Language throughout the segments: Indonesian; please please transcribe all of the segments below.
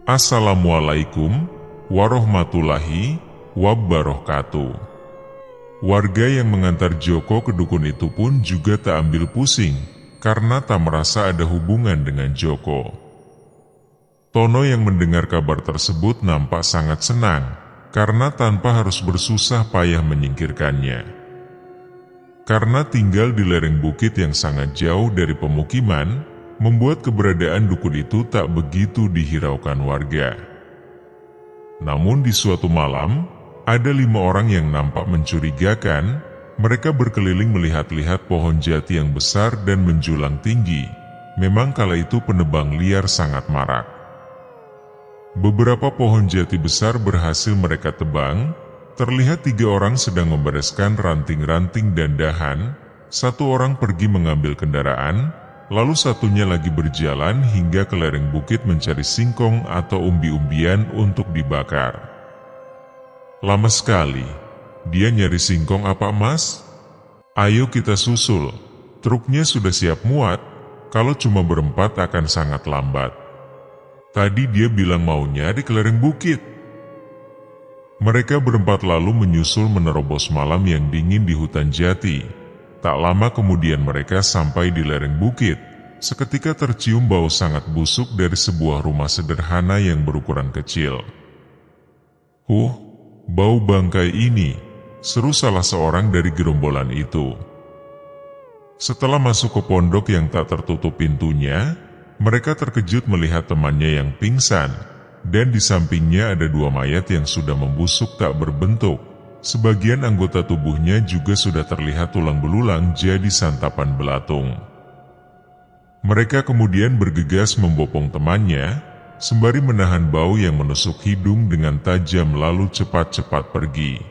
Assalamualaikum warahmatullahi wabarakatuh. Warga yang mengantar Joko ke dukun itu pun juga tak ambil pusing karena tak merasa ada hubungan dengan Joko. Tono yang mendengar kabar tersebut nampak sangat senang karena tanpa harus bersusah payah menyingkirkannya. Karena tinggal di lereng bukit yang sangat jauh dari pemukiman, membuat keberadaan dukun itu tak begitu dihiraukan warga. Namun di suatu malam, ada 5 orang yang nampak mencurigakan. Mereka berkeliling melihat-lihat pohon jati yang besar dan menjulang tinggi. Memang kala itu penebang liar sangat marak. Beberapa pohon jati besar berhasil mereka tebang. Terlihat 3 orang sedang membereskan ranting-ranting dan dahan. 1 orang pergi mengambil kendaraan, lalu satunya lagi berjalan hingga ke lereng bukit mencari singkong atau umbi-umbian untuk dibakar. Lama sekali, dia nyari singkong apa, Mas? Ayo kita susul, truknya sudah siap muat, kalau cuma berempat akan sangat lambat. Tadi dia bilang maunya di lereng bukit. Mereka berempat lalu menyusul menerobos malam yang dingin di hutan jati. Tak lama kemudian mereka sampai di lereng bukit. Seketika tercium bau sangat busuk dari sebuah rumah sederhana yang berukuran kecil. Bau bangkai ini, seru salah seorang dari gerombolan itu. Setelah masuk ke pondok yang tak tertutup pintunya, mereka terkejut melihat temannya yang pingsan, dan di sampingnya ada 2 mayat yang sudah membusuk tak berbentuk. Sebagian anggota tubuhnya juga sudah terlihat tulang belulang jadi santapan belatung. Mereka kemudian bergegas membopong temannya, sembari menahan bau yang menusuk hidung dengan tajam lalu cepat-cepat pergi.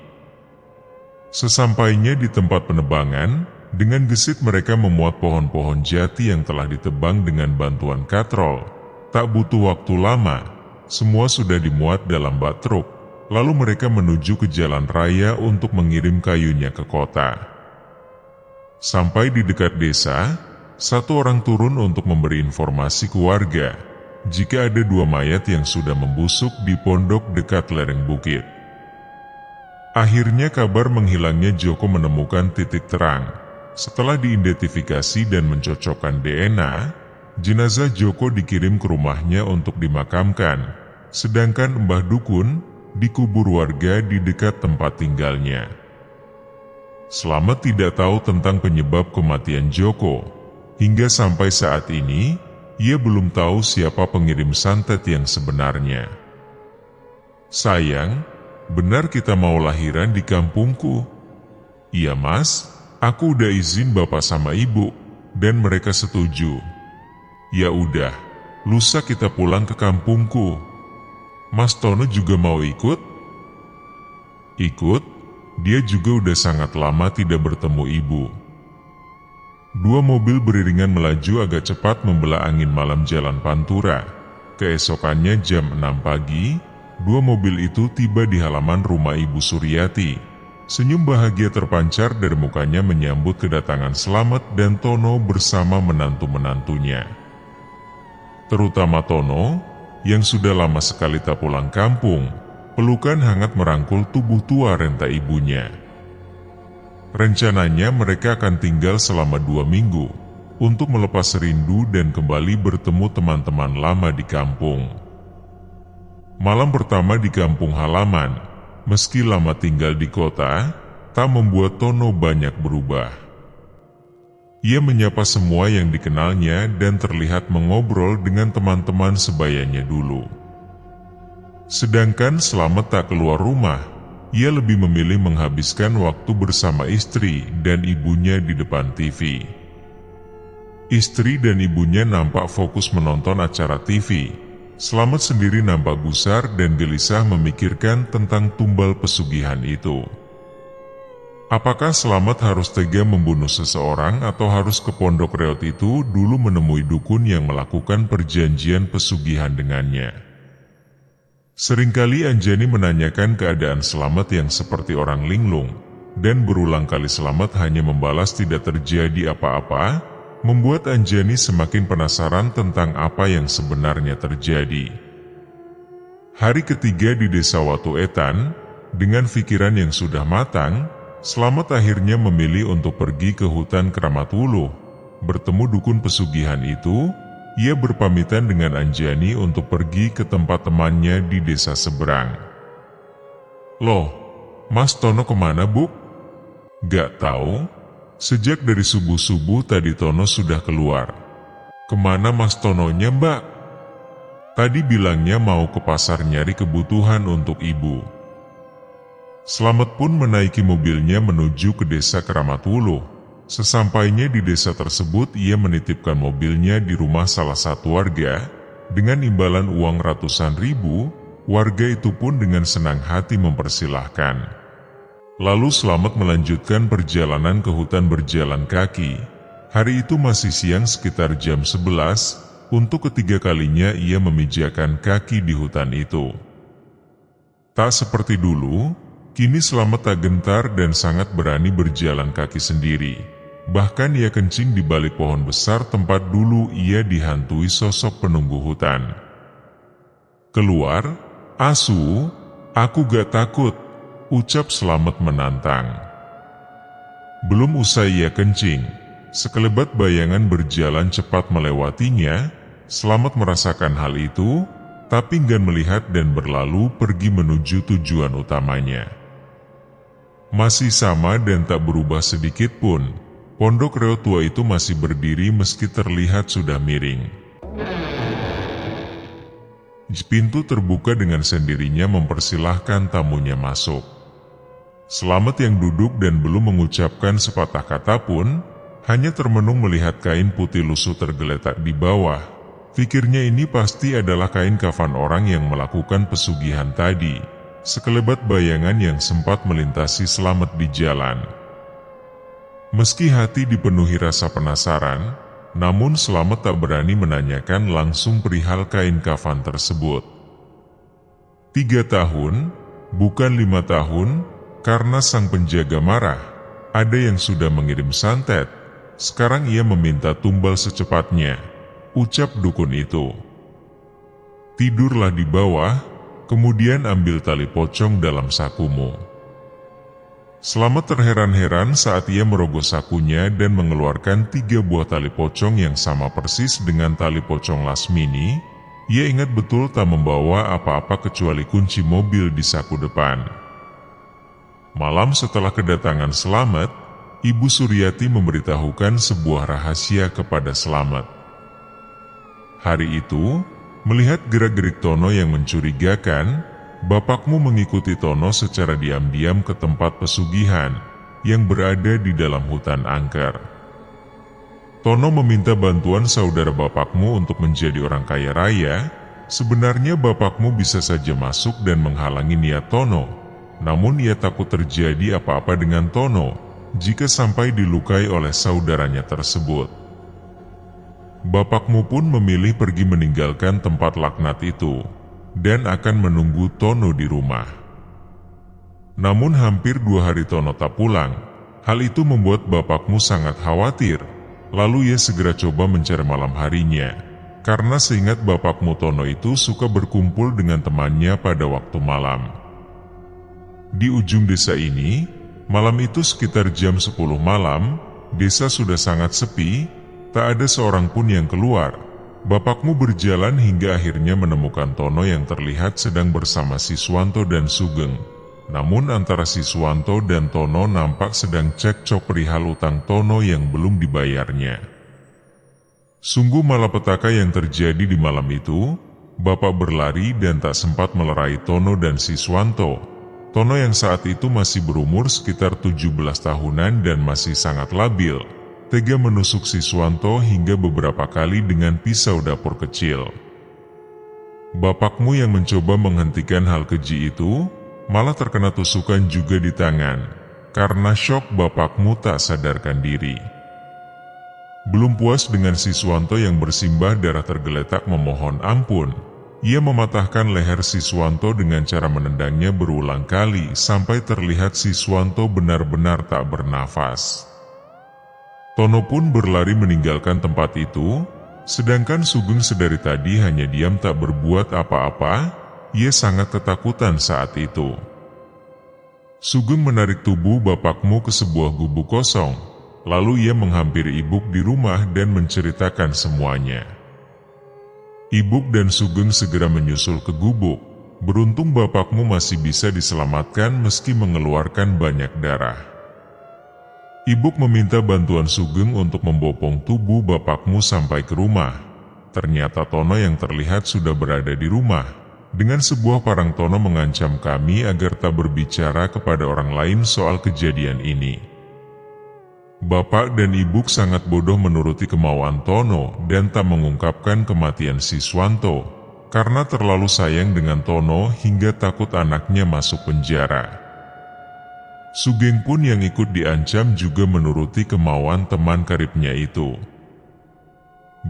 Sesampainya di tempat penebangan, dengan gesit mereka memuat pohon-pohon jati yang telah ditebang dengan bantuan katrol. Tak butuh waktu lama, semua sudah dimuat dalam bak truk. Lalu mereka menuju ke jalan raya untuk mengirim kayunya ke kota. Sampai di dekat desa, 1 orang turun untuk memberi informasi ke warga jika ada 2 mayat yang sudah membusuk di pondok dekat lereng bukit. Akhirnya kabar menghilangnya Joko menemukan titik terang. Setelah diidentifikasi dan mencocokkan DNA, jenazah Joko dikirim ke rumahnya untuk dimakamkan, sedangkan Mbah Dukun dikubur warga di dekat tempat tinggalnya. Slamet tidak tahu tentang penyebab kematian Joko. Hingga sampai saat ini, ia belum tahu siapa pengirim santet yang sebenarnya. Sayang, benar kita mau lahiran di kampungku? Iya Mas, aku udah izin bapak sama ibu, dan mereka setuju. Ya udah, lusa kita pulang ke kampungku. Mas Tono juga mau ikut? Ikut? Dia juga udah sangat lama tidak bertemu ibu. 2 mobil beriringan melaju agak cepat membelah angin malam jalan Pantura. Keesokannya jam 6 pagi, 2 mobil itu tiba di halaman rumah Ibu Suryati. Senyum bahagia terpancar dari mukanya menyambut kedatangan Slamet dan Tono bersama menantu-menantunya. Terutama Tono, yang sudah lama sekali tak pulang kampung. Pelukan hangat merangkul tubuh tua renta ibunya. Rencananya mereka akan tinggal selama 2 minggu untuk melepas rindu dan kembali bertemu teman-teman lama di kampung. Malam pertama di kampung halaman, meski lama tinggal di kota, tak membuat Tono banyak berubah. Ia menyapa semua yang dikenalnya dan terlihat mengobrol dengan teman-teman sebayanya dulu. Sedangkan Slamet tak keluar rumah, ia lebih memilih menghabiskan waktu bersama istri dan ibunya di depan TV. Istri dan ibunya nampak fokus menonton acara TV. Slamet sendiri nampak gusar dan gelisah memikirkan tentang tumbal pesugihan itu. Apakah Slamet harus tega membunuh seseorang atau harus ke pondok reot itu dulu menemui dukun yang melakukan perjanjian pesugihan dengannya? Seringkali Anjani menanyakan keadaan Slamet yang seperti orang linglung, dan berulang kali Slamet hanya membalas tidak terjadi apa-apa, membuat Anjani semakin penasaran tentang apa yang sebenarnya terjadi. Hari ketiga di desa Watu Etan, dengan pikiran yang sudah matang, Slamet akhirnya memilih untuk pergi ke hutan Keramat Wuluh. Bertemu dukun pesugihan itu, ia berpamitan dengan Anjani untuk pergi ke tempat temannya di desa seberang. "Loh, Mas Tono kemana, Bu?" "Gak tahu. Sejak dari subuh-subuh tadi Tono sudah keluar." "Kemana Mas Tononya, Mbak?" "Tadi bilangnya mau ke pasar nyari kebutuhan untuk ibu." Slamet pun menaiki mobilnya menuju ke desa Keramat Wuluh. Sesampainya di desa tersebut, ia menitipkan mobilnya di rumah salah satu warga. Dengan imbalan uang ratusan ribu, warga itu pun dengan senang hati mempersilahkan. Lalu Slamet melanjutkan perjalanan ke hutan berjalan kaki. Hari itu masih siang sekitar jam 11, untuk ketiga kalinya ia memijakan kaki di hutan itu. Tak seperti dulu, kini Slamet tak gentar dan sangat berani berjalan kaki sendiri. Bahkan ia kencing di balik pohon besar tempat dulu ia dihantui sosok penunggu hutan. "Keluar, asu, aku gak takut," ucap Slamet menantang. Belum usai ia kencing, sekelebat bayangan berjalan cepat melewatinya. Slamet merasakan hal itu, tapi enggan melihat dan berlalu pergi menuju tujuan utamanya. Masih sama dan tak berubah sedikit pun, pondok reo tua itu masih berdiri meski terlihat sudah miring. Pintu terbuka dengan sendirinya mempersilahkan tamunya masuk. Slamet yang duduk dan belum mengucapkan sepatah kata pun, hanya termenung melihat kain putih lusuh tergeletak di bawah. Pikirnya ini pasti adalah kain kafan orang yang melakukan pesugihan tadi. Sekelebat bayangan yang sempat melintasi Slamet di jalan. Meski hati dipenuhi rasa penasaran, namun Slamet tak berani menanyakan langsung perihal kain kafan tersebut. 3 tahun, bukan 5 tahun, karena sang penjaga marah. Ada yang sudah mengirim santet, sekarang ia meminta tumbal secepatnya, ucap dukun itu. "Tidurlah di bawah, kemudian ambil tali pocong dalam sakumu." Slamet terheran-heran saat ia merogoh sakunya dan mengeluarkan 3 buah tali pocong yang sama persis dengan tali pocong Lasmini. Ia ingat betul tak membawa apa-apa kecuali kunci mobil di saku depan. Malam setelah kedatangan Slamet, Ibu Suryati memberitahukan sebuah rahasia kepada Slamet. Hari itu, melihat gerak-gerik Tono yang mencurigakan, bapakmu mengikuti Tono secara diam-diam ke tempat pesugihan yang berada di dalam hutan angker. Tono meminta bantuan saudara bapakmu untuk menjadi orang kaya raya. Sebenarnya bapakmu bisa saja masuk dan menghalangi niat Tono, namun ia takut terjadi apa-apa dengan Tono jika sampai dilukai oleh saudaranya tersebut. Bapakmu pun memilih pergi meninggalkan tempat laknat itu, dan akan menunggu Tono di rumah. Namun hampir 2 hari Tono tak pulang. Hal itu membuat bapakmu sangat khawatir. Lalu ia segera coba mencari malam harinya, karena seingat bapakmu Tono itu suka berkumpul dengan temannya pada waktu malam. Di ujung desa ini, malam itu sekitar jam 10 malam, desa sudah sangat sepi. Tak ada seorang pun yang keluar. Bapakmu berjalan hingga akhirnya menemukan Tono yang terlihat sedang bersama Siswanto dan Sugeng. Namun antara Siswanto dan Tono nampak sedang cekcok perihal utang Tono yang belum dibayarnya. Sungguh malapetaka yang terjadi di malam itu. Bapak berlari dan tak sempat melerai Tono dan Siswanto. Tono yang saat itu masih berumur sekitar 17 tahunan dan masih sangat labil, tega menusuk Siswanto hingga beberapa kali dengan pisau dapur kecil. Bapakmu yang mencoba menghentikan hal keji itu, malah terkena tusukan juga di tangan. Karena syok bapakmu tak sadarkan diri. Belum puas dengan Siswanto yang bersimbah darah tergeletak memohon ampun, ia mematahkan leher Siswanto dengan cara menendangnya berulang kali sampai terlihat Siswanto benar-benar tak bernafas. Tono pun berlari meninggalkan tempat itu, sedangkan Sugeng sedari tadi hanya diam tak berbuat apa-apa. ia sangat ketakutan saat itu. Sugeng menarik tubuh bapakmu ke sebuah gubuk kosong, lalu ia menghampiri Ibuk di rumah dan menceritakan semuanya. Ibuk dan Sugeng segera menyusul ke gubuk. Beruntung bapakmu masih bisa diselamatkan meski mengeluarkan banyak darah. Ibuk meminta bantuan Sugeng untuk membopong tubuh bapakmu sampai ke rumah. Ternyata Tono yang terlihat sudah berada di rumah. Dengan sebuah parang Tono mengancam kami agar tak berbicara kepada orang lain soal kejadian ini. Bapak dan Ibuk sangat bodoh menuruti kemauan Tono dan tak mengungkapkan kematian Siswanto, karena terlalu sayang dengan Tono hingga takut anaknya masuk penjara. Sugeng pun yang ikut diancam juga menuruti kemauan teman karibnya itu.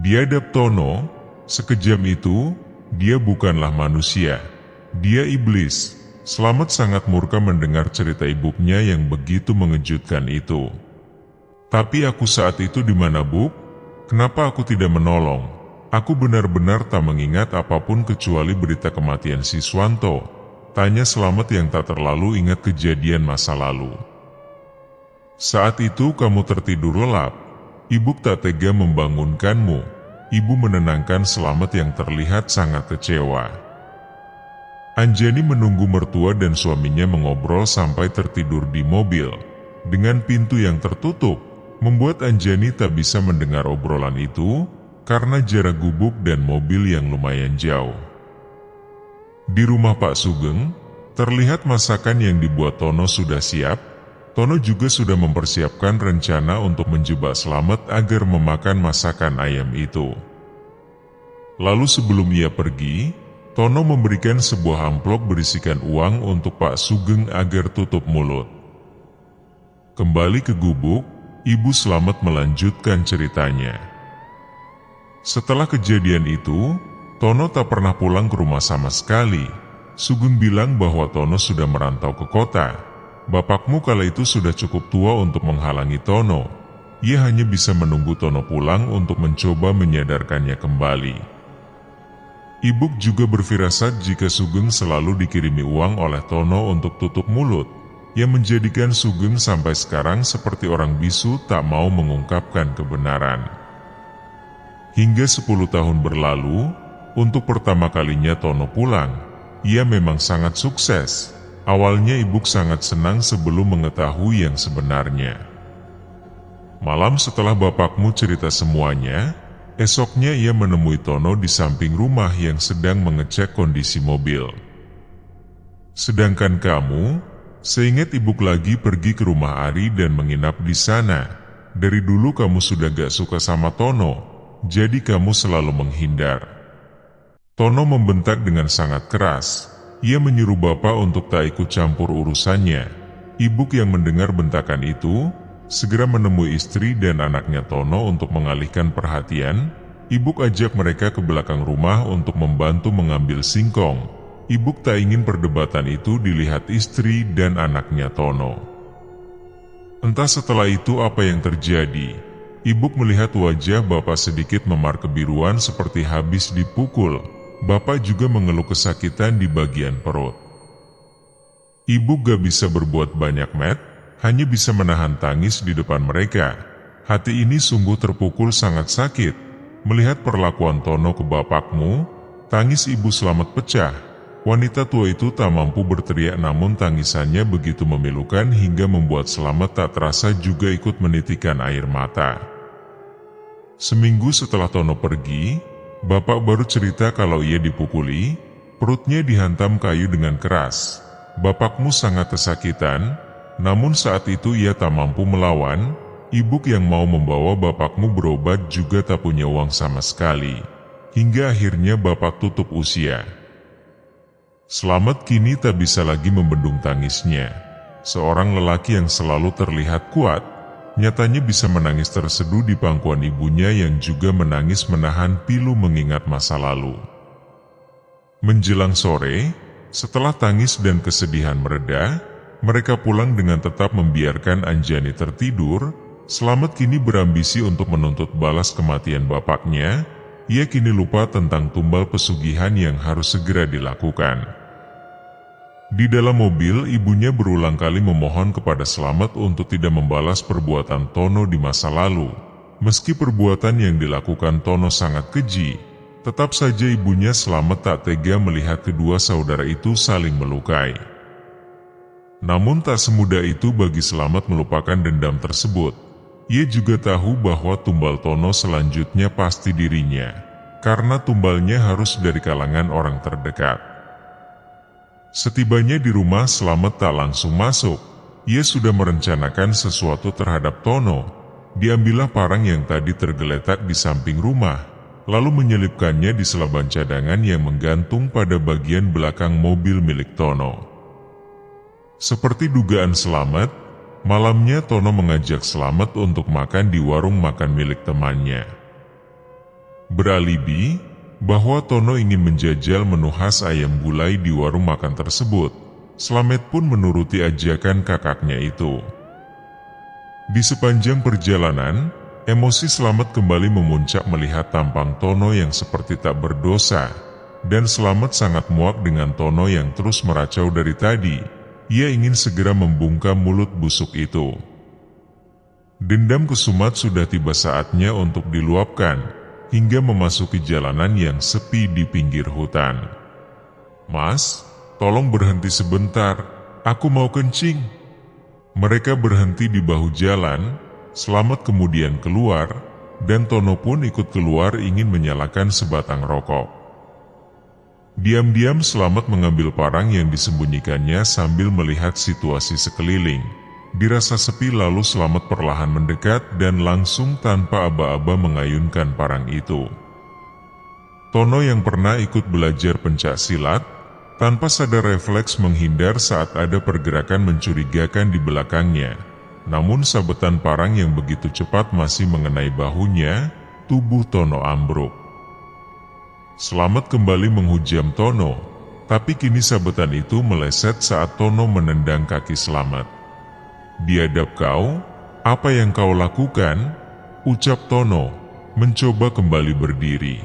Biadab Tono, sekejam itu, dia bukanlah manusia, dia iblis. Slamet sangat murka mendengar cerita Ibuknya yang begitu mengejutkan itu. Tapi aku saat itu di mana, Buk? Kenapa aku tidak menolong? Aku benar-benar tak mengingat apapun kecuali berita kematian Siswanto. Tanya Slamet yang tak terlalu ingat kejadian masa lalu. Saat itu kamu tertidur lelap. Ibuk tak tega membangunkanmu. Ibu menenangkan Slamet yang terlihat sangat kecewa. Anjani menunggu mertua dan suaminya mengobrol sampai tertidur di mobil. Dengan pintu yang tertutup, membuat Anjani tak bisa mendengar obrolan itu karena jarak gubuk dan mobil yang lumayan jauh. Di rumah Pak Sugeng, terlihat masakan yang dibuat Tono sudah siap. Tono juga sudah mempersiapkan rencana untuk menjebak Slamet agar memakan masakan ayam itu. Lalu sebelum ia pergi, Tono memberikan sebuah amplop berisikan uang untuk Pak Sugeng agar tutup mulut. Kembali ke gubuk, Ibu Slamet melanjutkan ceritanya. Setelah kejadian itu, Tono tak pernah pulang ke rumah sama sekali. Sugeng bilang bahwa Tono sudah merantau ke kota. Bapakmu kala itu sudah cukup tua untuk menghalangi Tono. Ia hanya bisa menunggu Tono pulang untuk mencoba menyadarkannya kembali. Ibuk juga berfirasat jika Sugeng selalu dikirimi uang oleh Tono untuk tutup mulut, yang menjadikan Sugeng sampai sekarang seperti orang bisu tak mau mengungkapkan kebenaran. Hingga 10 tahun berlalu, untuk pertama kalinya Tono pulang. Ia memang sangat sukses. Awalnya Ibuk sangat senang sebelum mengetahui yang sebenarnya. Malam setelah bapakmu cerita semuanya, esoknya ia menemui Tono di samping rumah yang sedang mengecek kondisi mobil. Sedangkan kamu, seingat Ibuk lagi pergi ke rumah Ari dan menginap di sana. Dari dulu kamu sudah gak suka sama Tono, jadi kamu selalu menghindar. Tono membentak dengan sangat keras. Ia menyuruh bapak untuk tak ikut campur urusannya. Ibuk yang mendengar bentakan itu, segera menemui istri dan anaknya Tono untuk mengalihkan perhatian. Ibuk ajak mereka ke belakang rumah untuk membantu mengambil singkong. Ibuk tak ingin perdebatan itu dilihat istri dan anaknya Tono. Entah setelah itu apa yang terjadi. Ibuk melihat wajah bapak sedikit memar kebiruan seperti habis dipukul. Bapak juga mengeluh kesakitan di bagian perut. Ibuk gak bisa berbuat banyak, Matt. Hanya bisa menahan tangis di depan mereka. Hati ini sungguh terpukul sangat sakit. Melihat perlakuan Tono ke bapakmu, tangis Ibu Slamet pecah. Wanita tua itu tak mampu berteriak namun tangisannya begitu memilukan hingga membuat Slamet tak terasa juga ikut menitikkan air mata. Seminggu setelah Tono pergi, bapak baru cerita kalau ia dipukuli, perutnya dihantam kayu dengan keras. Bapakmu sangat kesakitan, namun saat itu ia tak mampu melawan. Ibuk yang mau membawa bapakmu berobat juga tak punya uang sama sekali. Hingga akhirnya bapak tutup usia. Slamet kini tak bisa lagi membendung tangisnya. Seorang lelaki yang selalu terlihat kuat, nyatanya bisa menangis terseduh di pangkuan ibunya yang juga menangis menahan pilu mengingat masa lalu. Menjelang sore, setelah tangis dan kesedihan mereda, mereka pulang dengan tetap membiarkan Anjani tertidur. Slamet kini berambisi untuk menuntut balas kematian bapaknya. ia kini lupa tentang tumbal pesugihan yang harus segera dilakukan. Di dalam mobil, ibunya berulang kali memohon kepada Slamet untuk tidak membalas perbuatan Tono di masa lalu. Meski perbuatan yang dilakukan Tono sangat keji, tetap saja ibunya Slamet tak tega melihat kedua saudara itu saling melukai. Namun tak semudah itu bagi Slamet melupakan dendam tersebut. Ia juga tahu bahwa tumbal Tono selanjutnya pasti dirinya, karena tumbalnya harus dari kalangan orang terdekat. Setibanya di rumah, Slamet tak langsung masuk. Ia sudah merencanakan sesuatu terhadap Tono. Diambillah parang yang tadi tergeletak di samping rumah, lalu menyelipkannya di selaban cadangan yang menggantung pada bagian belakang mobil milik Tono. Seperti dugaan Slamet, malamnya Tono mengajak Slamet untuk makan di warung makan milik temannya. Beralibi bahwa Tono ingin menjajal menu khas ayam gulai di warung makan tersebut, Slamet pun menuruti ajakan kakaknya itu. Di sepanjang perjalanan, emosi Slamet kembali memuncak melihat tampang Tono yang seperti tak berdosa, dan Slamet sangat muak dengan Tono yang terus meracau dari tadi. Ia ingin segera membungkam mulut busuk itu. Dendam kesumat sudah tiba saatnya untuk diluapkan, hingga memasuki jalanan yang sepi di pinggir hutan. "Mas, tolong berhenti sebentar, aku mau kencing." Mereka berhenti di bahu jalan. Slamet kemudian keluar, dan Tono pun ikut keluar ingin menyalakan sebatang rokok. Diam-diam Slamet mengambil parang yang disembunyikannya sambil melihat situasi sekeliling. Dirasa sepi lalu Slamet perlahan mendekat dan langsung tanpa aba-aba mengayunkan parang itu. Tono yang pernah ikut belajar pencak silat, tanpa sadar refleks menghindar saat ada pergerakan mencurigakan di belakangnya. Namun sabetan parang yang begitu cepat masih mengenai bahunya, tubuh Tono ambruk. Slamet kembali menghujam Tono, tapi kini sabetan itu meleset saat Tono menendang kaki Slamet. "Biadab kau, apa yang kau lakukan?" ucap Tono, mencoba kembali berdiri.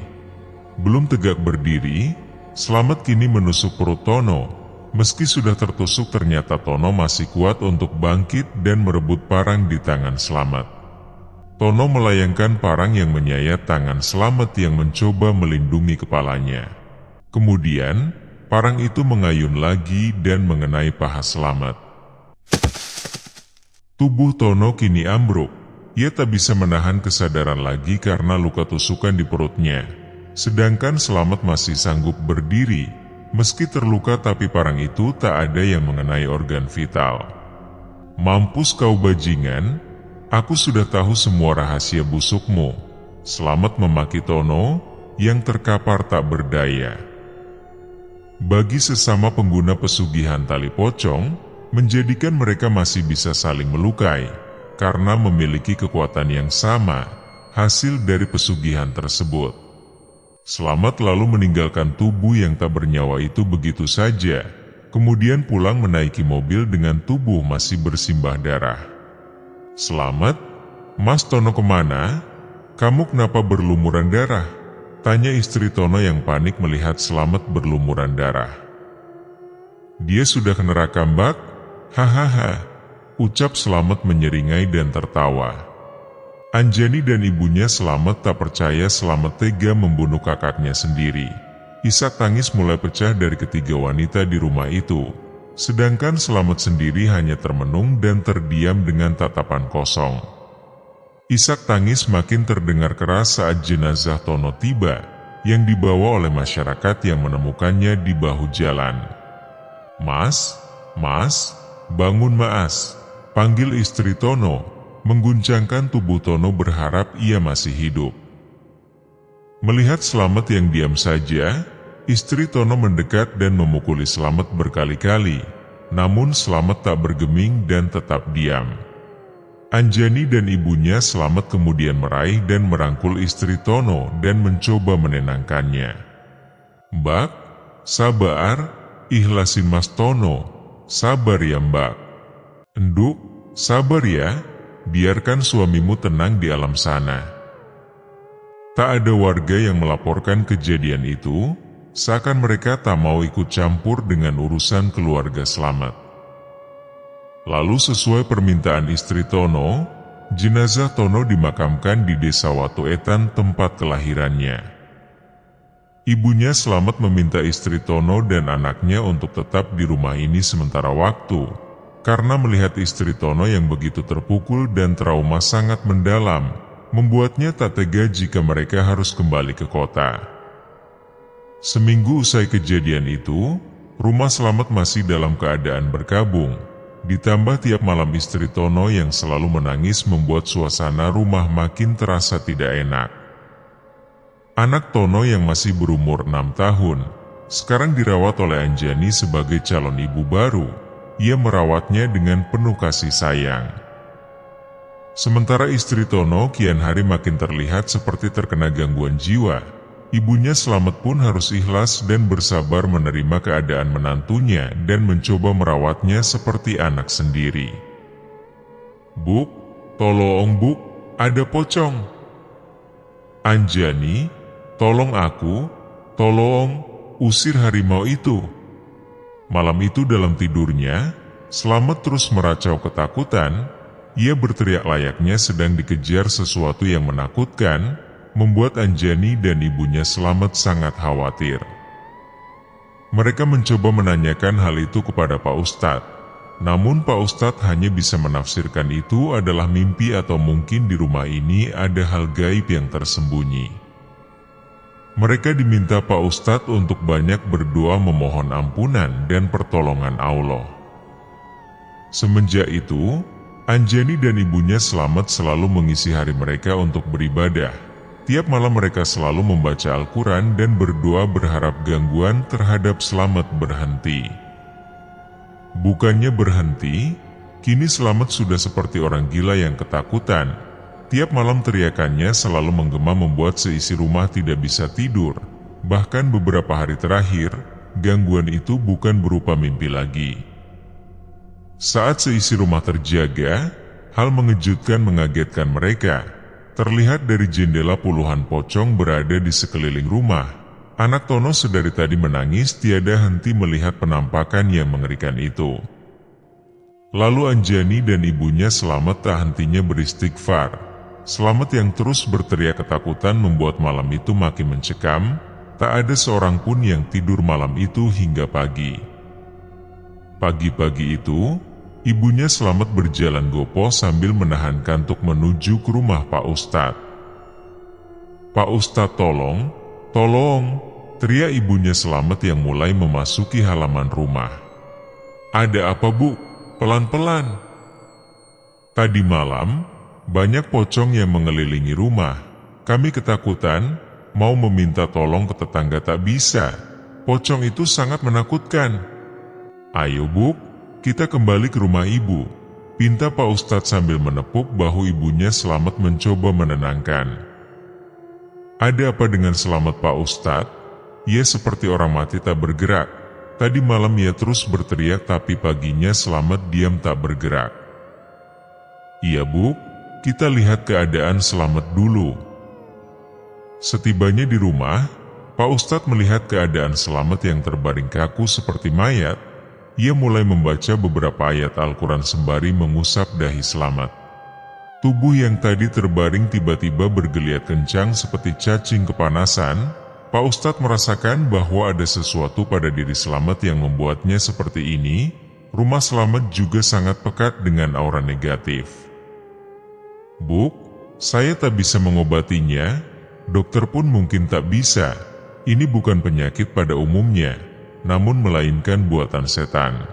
Belum tegak berdiri, Slamet kini menusuk perut Tono. Meski sudah tertusuk, ternyata Tono masih kuat untuk bangkit dan merebut parang di tangan Slamet. Tono melayangkan parang yang menyayat tangan Slamet yang mencoba melindungi kepalanya. Kemudian, parang itu mengayun lagi dan mengenai paha Slamet. Tubuh Tono kini ambruk. Ia tak bisa menahan kesadaran lagi karena luka tusukan di perutnya. Sedangkan Slamet masih sanggup berdiri. Meski terluka tapi parang itu tak ada yang mengenai organ vital. "Mampus kau bajingan, aku sudah tahu semua rahasia busukmu." Slamet memaki Tono yang terkapar tak berdaya. Bagi sesama pengguna pesugihan tali pocong, menjadikan mereka masih bisa saling melukai, karena memiliki kekuatan yang sama, hasil dari pesugihan tersebut. Slamet lalu meninggalkan tubuh yang tak bernyawa itu begitu saja, kemudian pulang menaiki mobil dengan tubuh masih bersimbah darah. "Slamet, Mas Tono kemana? Kamu kenapa berlumuran darah?" tanya istri Tono yang panik melihat Slamet berlumuran darah. "Dia sudah kena rakambak?" "Hahaha," ucap Slamet menyeringai dan tertawa. Anjani dan ibunya Slamet tak percaya Slamet tega membunuh kakaknya sendiri. Isak tangis mulai pecah dari ketiga wanita di rumah itu. Sedangkan Slamet sendiri hanya termenung dan terdiam dengan tatapan kosong. Isak tangis makin terdengar keras saat jenazah Tono tiba, yang dibawa oleh masyarakat yang menemukannya di bahu jalan. "Mas, Mas, bangun Mas," panggil istri Tono. Mengguncangkan tubuh Tono berharap ia masih hidup. Melihat Slamet yang diam saja, istri Tono mendekat dan memukuli Slamet berkali-kali. Namun Slamet tak bergeming dan tetap diam. Anjani dan ibunya Slamet kemudian meraih dan merangkul istri Tono dan mencoba menenangkannya. "Mbak, sabar, ikhlasin Mas Tono, sabar ya Mbak. Enduk, sabar ya. Biarkan suamimu tenang di alam sana." Tak ada warga yang melaporkan kejadian itu, seakan mereka tak mau ikut campur dengan urusan keluarga Slamet. Lalu sesuai permintaan istri Tono, jenazah Tono dimakamkan di desa Watuetan tempat kelahirannya. Ibunya Slamet meminta istri Tono dan anaknya untuk tetap di rumah ini sementara waktu, karena melihat istri Tono yang begitu terpukul dan trauma sangat mendalam, membuatnya tak tega jika mereka harus kembali ke kota. Seminggu usai kejadian itu, rumah Slamet masih dalam keadaan berkabung. Ditambah tiap malam istri Tono yang selalu menangis membuat suasana rumah makin terasa tidak enak. Anak Tono yang masih berumur 6 tahun, sekarang dirawat oleh Anjani sebagai calon ibu baru. Ia merawatnya dengan penuh kasih sayang. Sementara istri Tono kian hari makin terlihat seperti terkena gangguan jiwa. Ibunya Slamet pun harus ikhlas dan bersabar menerima keadaan menantunya dan mencoba merawatnya seperti anak sendiri. "Buk, tolong Buk, ada pocong." "Anjani, tolong aku, tolong usir harimau itu." Malam itu dalam tidurnya, Slamet terus meracau ketakutan. Ia berteriak layaknya sedang dikejar sesuatu yang menakutkan, membuat Anjani dan ibunya Slamet sangat khawatir. Mereka mencoba menanyakan hal itu kepada Pak Ustadz, namun Pak Ustadz hanya bisa menafsirkan itu adalah mimpi atau mungkin di rumah ini ada hal gaib yang tersembunyi. Mereka diminta Pak Ustadz untuk banyak berdoa memohon ampunan dan pertolongan Allah. Semenjak itu, Anjani dan ibunya Slamet selalu mengisi hari mereka untuk beribadah. Tiap malam mereka selalu membaca Al-Quran dan berdoa berharap gangguan terhadap Slamet berhenti. Bukannya berhenti, kini Slamet sudah seperti orang gila yang ketakutan. Tiap malam teriakannya selalu menggema membuat seisi rumah tidak bisa tidur. Bahkan beberapa hari terakhir, gangguan itu bukan berupa mimpi lagi. Saat seisi rumah terjaga, hal mengejutkan mengagetkan mereka. Terlihat dari jendela puluhan pocong berada di sekeliling rumah. Anak Tono sedari tadi menangis tiada henti melihat penampakan yang mengerikan itu. Lalu Anjani dan ibunya Slamet tak hentinya beristighfar. Slamet yang terus berteriak ketakutan membuat malam itu makin mencekam. Tak ada seorang pun yang tidur malam itu hingga pagi. Pagi-pagi itu, ibunya Slamet berjalan gopoh sambil menahan kantuk menuju ke rumah Pak Ustadz. "Pak Ustadz, tolong, tolong!" teriak ibunya Slamet yang mulai memasuki halaman rumah. "Ada apa, Bu? Pelan-pelan." "Tadi malam, banyak pocong yang mengelilingi rumah. Kami ketakutan, mau meminta tolong ke tetangga tak bisa. Pocong itu sangat menakutkan." "Ayo, Bu, kita kembali ke rumah ibu," pinta Pak Ustadz sambil menepuk bahu ibunya. Slamet mencoba menenangkan. "Ada apa dengan Slamet, Pak Ustadz?" Ia seperti orang mati tak bergerak. Tadi malam ia terus berteriak tapi paginya Slamet diam tak bergerak. "Iya, Bu, kita lihat keadaan Slamet dulu." Setibanya di rumah, Pak Ustadz melihat keadaan Slamet yang terbaring kaku seperti mayat. Ia mulai membaca beberapa ayat Al-Quran sembari mengusap dahi Slamet. Tubuh yang tadi terbaring tiba-tiba bergeliat kencang seperti cacing kepanasan. Pak Ustadz merasakan bahwa ada sesuatu pada diri Slamet yang membuatnya seperti ini. Rumah Slamet juga sangat pekat dengan aura negatif. "Bu, saya tak bisa mengobatinya. Dokter pun mungkin tak bisa. Ini bukan penyakit pada umumnya, namun melainkan buatan setan."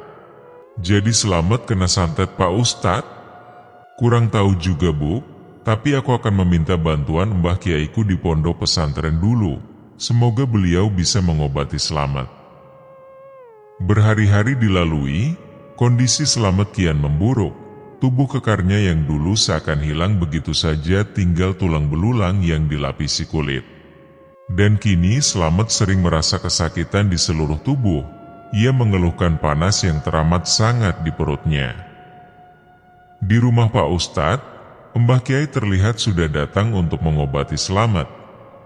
"Jadi Slamet kena santet Pak Ustadz?" "Kurang tahu juga, Bu, tapi aku akan meminta bantuan Mbah Kiaiku di pondok pesantren dulu. Semoga beliau bisa mengobati Slamet." Berhari-hari dilalui, kondisi Slamet kian memburuk. Tubuh kekarnya yang dulu seakan hilang begitu saja, tinggal tulang belulang yang dilapisi kulit. Dan kini Slamet sering merasa kesakitan di seluruh tubuh. Ia mengeluhkan panas yang teramat sangat di perutnya. Di rumah Pak Ustadz, Mbah Kiai terlihat sudah datang untuk mengobati Slamet.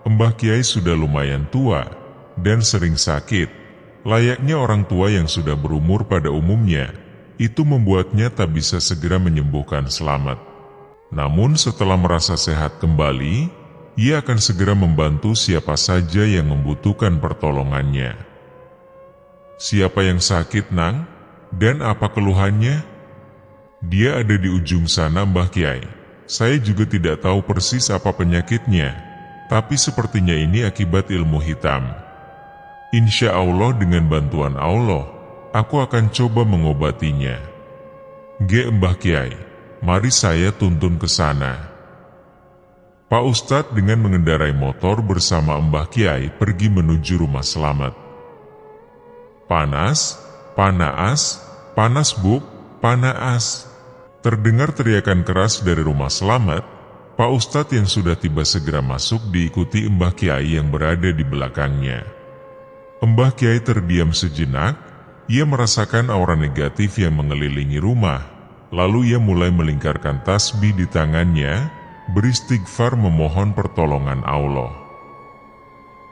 Mbah Kiai sudah lumayan tua dan sering sakit. Layaknya orang tua yang sudah berumur pada umumnya, itu membuatnya tak bisa segera menyembuhkan Slamet. Namun setelah merasa sehat kembali, ia akan segera membantu siapa saja yang membutuhkan pertolongannya. Siapa yang sakit, Nang? Dan apa keluhannya? Dia ada di ujung sana, Mbah Kiai. Saya juga tidak tahu persis apa penyakitnya, tapi sepertinya ini akibat ilmu hitam. Insya Allah dengan bantuan Allah, aku akan coba mengobatinya. Mbah Kiai, mari saya tuntun ke sana. Pak Ustadz dengan mengendarai motor bersama Mbah Kiai pergi menuju rumah Slamet. Panas, panaas, panas buk, panaas. Terdengar teriakan keras dari rumah Slamet. Pak Ustadz yang sudah tiba segera masuk diikuti Mbah Kiai yang berada di belakangnya. Mbah Kiai terdiam sejenak, ia merasakan aura negatif yang mengelilingi rumah. Lalu ia mulai melingkarkan tasbih di tangannya, beristighfar memohon pertolongan Allah.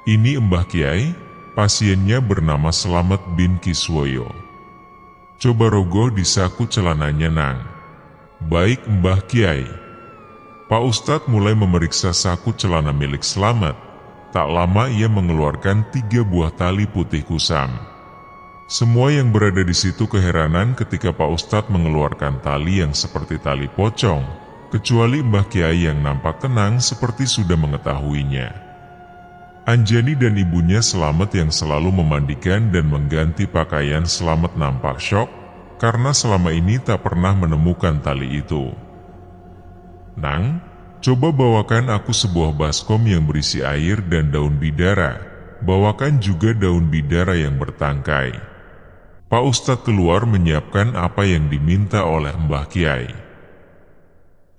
Ini Mbah Kiai, pasiennya bernama Slamet bin Kiswoyo. Coba rogoh di saku celananya, Nang. Baik Mbah Kiai. Pak Ustadz mulai memeriksa saku celana milik Slamet. Tak lama ia mengeluarkan 3 buah tali putih kusam. Semua yang berada di situ keheranan ketika Pak Ustadz mengeluarkan tali yang seperti tali pocong, kecuali Mbah Kiai yang nampak tenang seperti sudah mengetahuinya. Anjani dan ibunya Slamet yang selalu memandikan dan mengganti pakaian Slamet nampak syok, karena selama ini tak pernah menemukan tali itu. Nang, coba bawakan aku sebuah baskom yang berisi air dan daun bidara. Bawakan juga daun bidara yang bertangkai. Pak Ustadz keluar menyiapkan apa yang diminta oleh Mbah Kiai.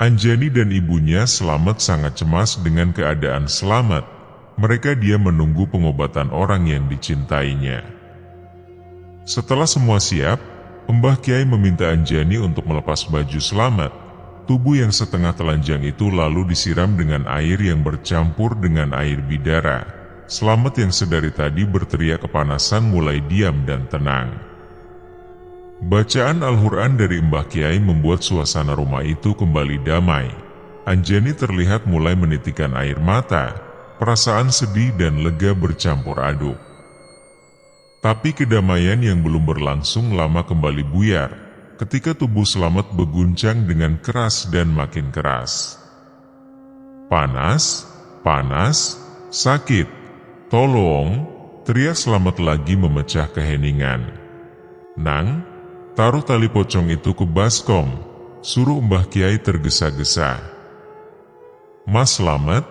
Anjani dan ibunya Slamet sangat cemas dengan keadaan Slamet. Mereka diam menunggu pengobatan orang yang dicintainya. Setelah semua siap, Mbah Kiai meminta Anjani untuk melepas baju Slamet. Tubuh yang setengah telanjang itu lalu disiram dengan air yang bercampur dengan air bidara. Slamet yang sedari tadi berteriak kepanasan mulai diam dan tenang. Bacaan Al-Quran dari Mbah Kiai membuat suasana rumah itu kembali damai. Anjani terlihat mulai menitikkan air mata, perasaan sedih dan lega bercampur aduk. Tapi kedamaian yang belum berlangsung lama kembali buyar, ketika tubuh Slamet berguncang dengan keras dan makin keras. Panas, panas, sakit, tolong, teriak Slamet lagi memecah keheningan. Nang, taruh tali pocong itu ke baskom, suruh Mbah Kiai tergesa-gesa. Mas Slamet,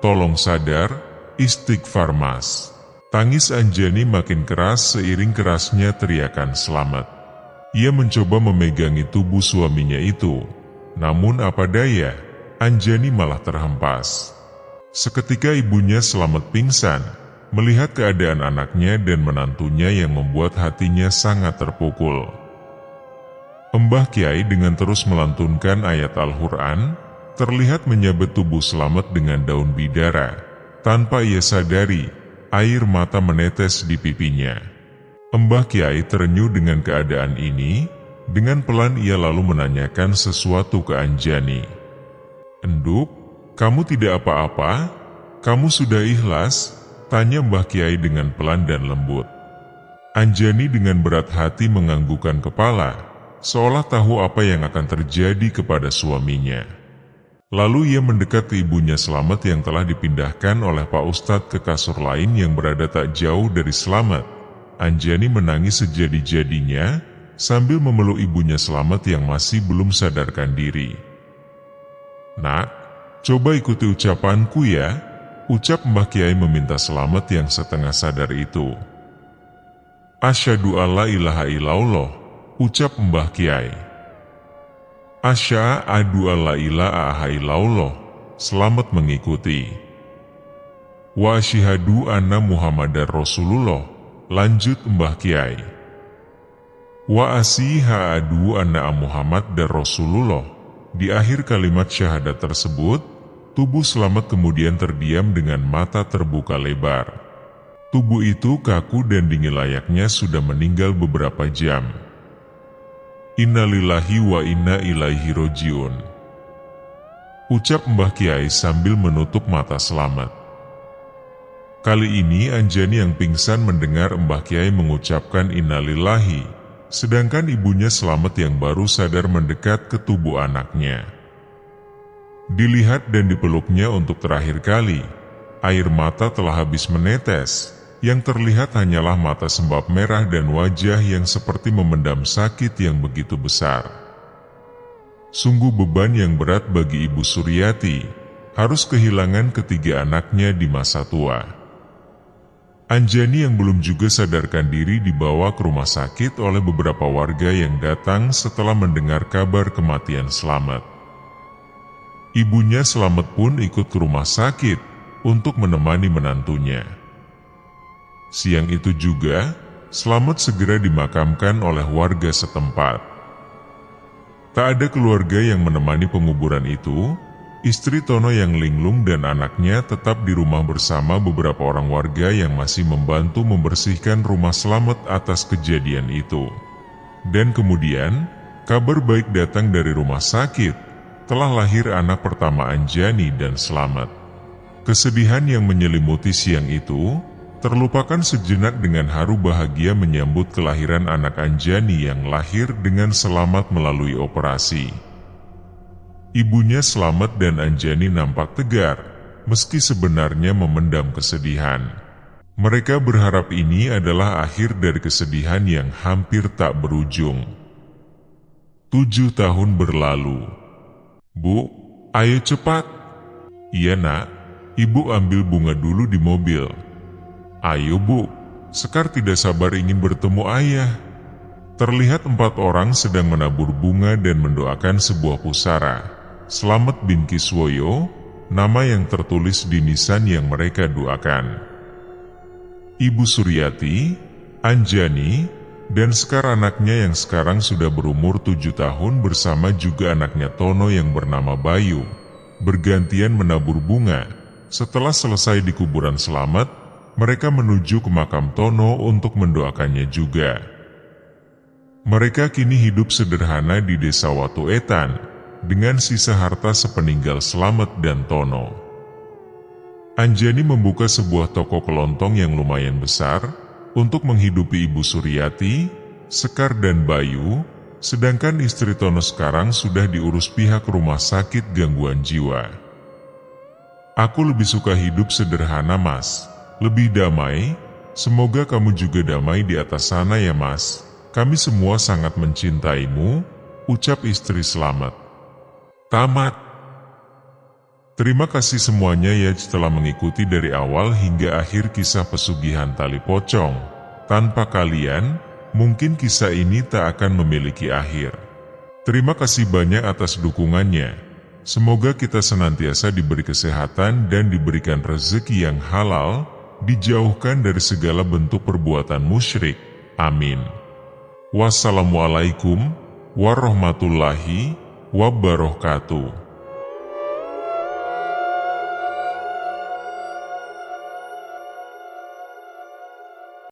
tolong sadar, istighfar Mas. Tangis Anjani makin keras seiring kerasnya teriakan Slamet. Ia mencoba memegangi tubuh suaminya itu, namun apa daya, Anjani malah terhempas. Seketika ibunya Slamet pingsan, melihat keadaan anaknya dan menantunya yang membuat hatinya sangat terpukul. Mbah Kiai dengan terus melantunkan ayat Al-Quran, terlihat menyabet tubuh Slamet dengan daun bidara. Tanpa ia sadari, air mata menetes di pipinya. Mbah Kiai terenyuh dengan keadaan ini. Dengan pelan ia lalu menanyakan sesuatu ke Anjani. Enduk, kamu tidak apa-apa? Kamu sudah ikhlas? Tanya Mbah Kiai dengan pelan dan lembut. Anjani dengan berat hati menganggukkan kepala, seolah tahu apa yang akan terjadi kepada suaminya. Lalu ia mendekat ke ibunya Slamet yang telah dipindahkan oleh Pak Ustadz ke kasur lain yang berada tak jauh dari Slamet. Anjani menangis sejadi-jadinya sambil memeluk ibunya Slamet yang masih belum sadarkan diri. Nak, coba ikuti ucapanku ya, ucap Mbah Kiai meminta Slamet yang setengah sadar itu. Asyhadu alla ilaha illallah, ucap Mbah Kiai. Asyhadu alla ilaha illallah, Slamet mengikuti. Wa asyhadu anna Muhammadar Rasulullah, lanjut Mbah Kiai. Wa asyhadu anna Muhammad dan Rasulullah. Di akhir kalimat syahadat tersebut, tubuh Slamet kemudian terdiam dengan mata terbuka lebar. Tubuh itu kaku dan dingin layaknya sudah meninggal beberapa jam. Innalillahi wa inna ilaihi rojiun, ucap Mbah Kiai sambil menutup mata Slamet. Kali ini Anjani yang pingsan mendengar Mbah Kiai mengucapkan innalillahi, sedangkan ibunya Slamet yang baru sadar mendekat ke tubuh anaknya. Dilihat dan dipeluknya untuk terakhir kali, air mata telah habis menetes, yang terlihat hanyalah mata sembab merah dan wajah yang seperti memendam sakit yang begitu besar. Sungguh beban yang berat bagi Ibu Suryati, harus kehilangan ketiga anaknya di masa tua. Anjani yang belum juga sadarkan diri dibawa ke rumah sakit oleh beberapa warga yang datang setelah mendengar kabar kematian Slamet. Ibunya Slamet pun ikut ke rumah sakit untuk menemani menantunya. Siang itu juga, Slamet segera dimakamkan oleh warga setempat. Tak ada keluarga yang menemani penguburan itu. Istri Tono yang linglung dan anaknya tetap di rumah bersama beberapa orang warga yang masih membantu membersihkan rumah Slamet atas kejadian itu. Dan kemudian, kabar baik datang dari rumah sakit, telah lahir anak pertama Anjani dan Slamet. Kesedihan yang menyelimuti siang itu, terlupakan sejenak dengan haru bahagia menyambut kelahiran anak Anjani yang lahir dengan selamat melalui operasi. Ibunya Slamet dan Anjani nampak tegar, meski sebenarnya memendam kesedihan. Mereka berharap ini adalah akhir dari kesedihan yang hampir tak berujung. 7 tahun berlalu. Bu, ayo cepat. Iya nak, ibu ambil bunga dulu di mobil. Ayo bu, Sekar tidak sabar ingin bertemu ayah. Terlihat 4 orang sedang menabur bunga dan mendoakan sebuah pusara. Slamet bin Kiswoyo, nama yang tertulis di nisan yang mereka doakan. Ibu Suryati, Anjani, dan Sekar anaknya yang sekarang sudah berumur 7 tahun bersama juga anaknya Tono yang bernama Bayu, bergantian menabur bunga. Setelah selesai di kuburan Slamet, mereka menuju ke makam Tono untuk mendoakannya juga. Mereka kini hidup sederhana di desa Watu Etan, dengan sisa harta sepeninggal Slamet dan Tono. Anjani membuka sebuah toko kelontong yang lumayan besar untuk menghidupi Ibu Suryati, Sekar dan Bayu, sedangkan istri Tono sekarang sudah diurus pihak rumah sakit gangguan jiwa. Aku lebih suka hidup sederhana mas, lebih damai, semoga kamu juga damai di atas sana ya mas, kami semua sangat mencintaimu, ucap istri Slamet. Tamat. Terima kasih semuanya ya telah mengikuti dari awal hingga akhir kisah pesugihan tali pocong. Tanpa kalian, mungkin kisah ini tak akan memiliki akhir. Terima kasih banyak atas dukungannya. Semoga kita senantiasa diberi kesehatan dan diberikan rezeki yang halal, dijauhkan dari segala bentuk perbuatan musyrik. Amin. Wassalamualaikum warahmatullahi wabarakatuh.